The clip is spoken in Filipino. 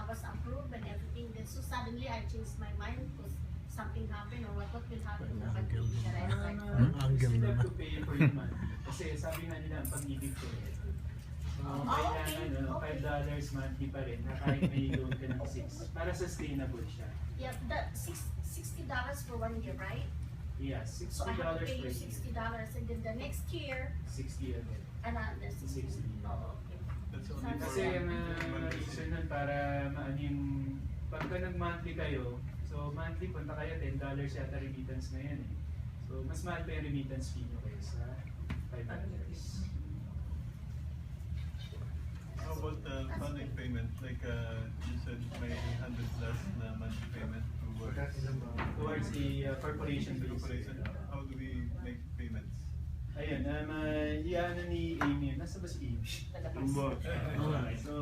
was approved and everything. Then so suddenly I changed my mind because something happened or what will happen to the pag-ibig that I applied for. You still have naman. to pay for your monthly. Kasi sabi nga nila ang pag-ibig ko kailangan $5 monthly pa rin na kahit may loan ka ng 6 para sustainable siya. Yeah, that $60 for 1 year, right? Yeah, So I have to pay $60 per you year. $60 and then the next year, 60 again. another 60. 60. Oh, okay. That's only for Kasi ang one reason nun para maano yung pagka nag-monthly kayo, so monthly punta kayo $10 yata remittance na yan eh. So mas mahal pa yung remittance fee nyo kayo sa $5. How about the funding payment? Like you said, may 100 plus na monthly payment Towards the corporation base. corporation. How do we make payments? Ayun, iyan ni Amy. Nasa ba si Amy? So,